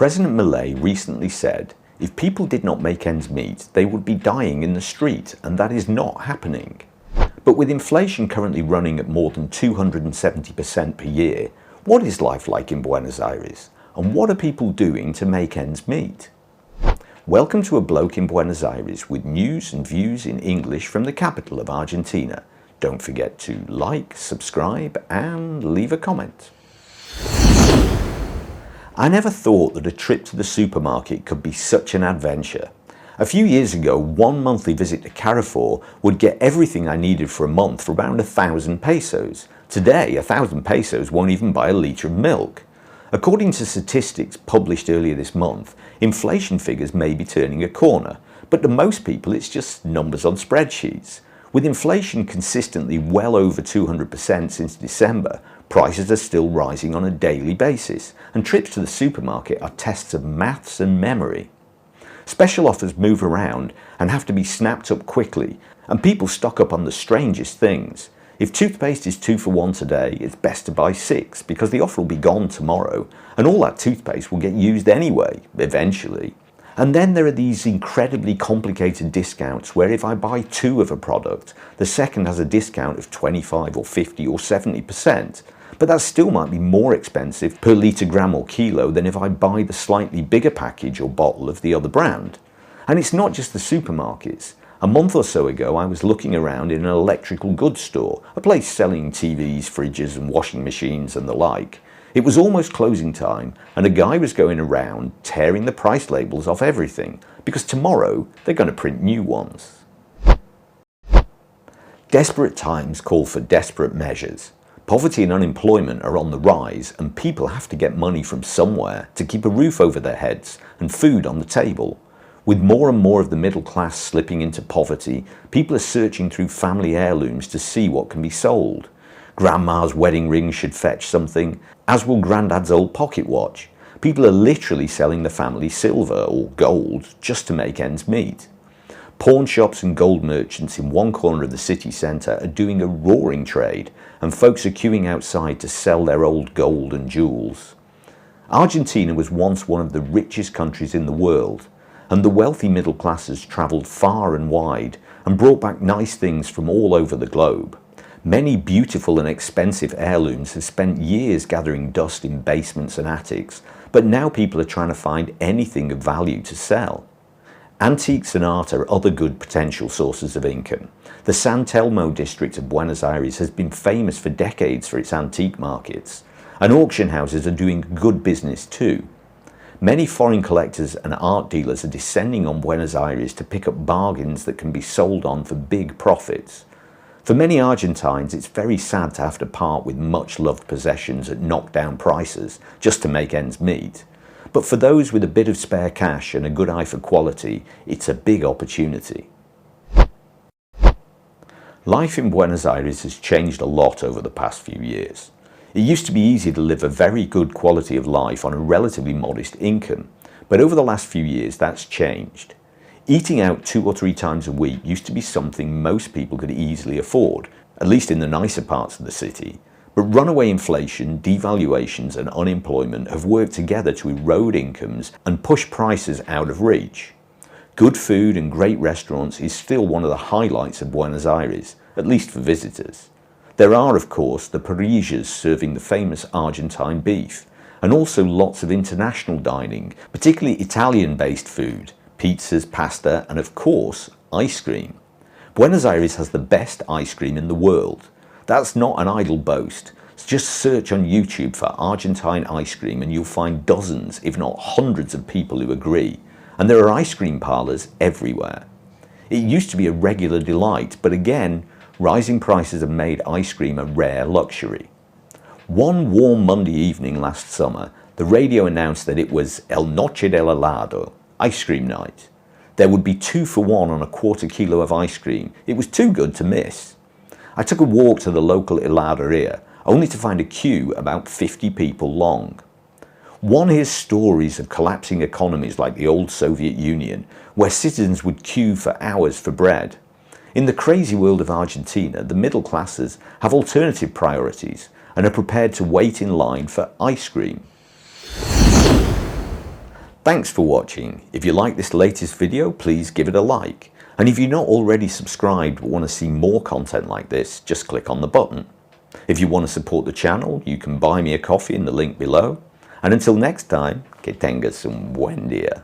President Milei recently said, if people did not make ends meet, they would be dying in the street, and that is not happening. But with inflation currently running at more than 270% per year, what is life like in Buenos Aires? And what are people doing to make ends meet? Welcome to A Bloke in Buenos Aires with news and views in English from the capital of Argentina. Don't forget to like, subscribe and leave a comment. I never thought that a trip to the supermarket could be such an adventure. A few years ago, one monthly visit to Carrefour would get everything I needed for a month for around 1,000 pesos. Today, 1,000 pesos won't even buy a litre of milk. According to statistics published earlier this month, inflation figures may be turning a corner, but to most people it's just numbers on spreadsheets. With inflation consistently well over 200% since December, prices are still rising on a daily basis, and trips to the supermarket are tests of maths and memory. Special offers move around and have to be snapped up quickly, and people stock up on the strangest things. If toothpaste is 2 for 1 today, it's best to buy 6 because the offer will be gone tomorrow, and all that toothpaste will get used anyway, eventually. And then there are these incredibly complicated discounts where if I buy 2 of a product, the second has a discount of 25 or 50 or 70%. But that still might be more expensive per litre, gram or kilo than if I buy the slightly bigger package or bottle of the other brand. And it's not just the supermarkets. A month or so ago I was looking around in an electrical goods store, a place selling TVs, fridges and washing machines and the like. It was almost closing time and a guy was going around tearing the price labels off everything because tomorrow they're going to print new ones. Desperate times call for desperate measures. Poverty and unemployment are on the rise and people have to get money from somewhere to keep a roof over their heads and food on the table. With more and more of the middle class slipping into poverty, people are searching through family heirlooms to see what can be sold. Grandma's wedding ring should fetch something, as will Grandad's old pocket watch. People are literally selling the family silver or gold just to make ends meet. Pawn shops and gold merchants in one corner of the city centre are doing a roaring trade, and folks are queuing outside to sell their old gold and jewels. Argentina was once one of the richest countries in the world, and the wealthy middle classes travelled far and wide and brought back nice things from all over the globe. Many beautiful and expensive heirlooms have spent years gathering dust in basements and attics, but now people are trying to find anything of value to sell. Antiques and art are other good potential sources of income. The San Telmo district of Buenos Aires has been famous for decades for its antique markets, and auction houses are doing good business too. Many foreign collectors and art dealers are descending on Buenos Aires to pick up bargains that can be sold on for big profits. For many Argentines, it's very sad to have to part with much-loved possessions at knockdown prices just to make ends meet. But for those with a bit of spare cash and a good eye for quality, it's a big opportunity. Life in Buenos Aires has changed a lot over the past few years. It used to be easy to live a very good quality of life on a relatively modest income, but over the last few years that's changed. Eating out 2 or 3 times a week used to be something most people could easily afford, at least in the nicer parts of the city. But runaway inflation, devaluations and unemployment have worked together to erode incomes and push prices out of reach. Good food and great restaurants is still one of the highlights of Buenos Aires, at least for visitors. There are, of course, the Parisians serving the famous Argentine beef, and also lots of international dining, particularly Italian-based food, pizzas, pasta, and of course, ice cream. Buenos Aires has the best ice cream in the world. That's not an idle boast. Just search on YouTube for Argentine ice cream and you'll find dozens, if not hundreds of people who agree. And there are ice cream parlours everywhere. It used to be a regular delight, but again, rising prices have made ice cream a rare luxury. One warm Monday evening last summer, the radio announced that it was El Noche del Helado, ice cream night. There would be 2 for 1 on a quarter kilo of ice cream. It was too good to miss. I took a walk to the local heladeria, only to find a queue about 50 people long. One hears stories of collapsing economies like the old Soviet Union, where citizens would queue for hours for bread. In the crazy world of Argentina, the middle classes have alternative priorities and are prepared to wait in line for ice cream. Thanks for watching. If you like this latest video, please give it a like. And if you're not already subscribed but want to see more content like this, just click on the button. If you want to support the channel, you can buy me a coffee in the link below. And until next time, que tengas un buen día.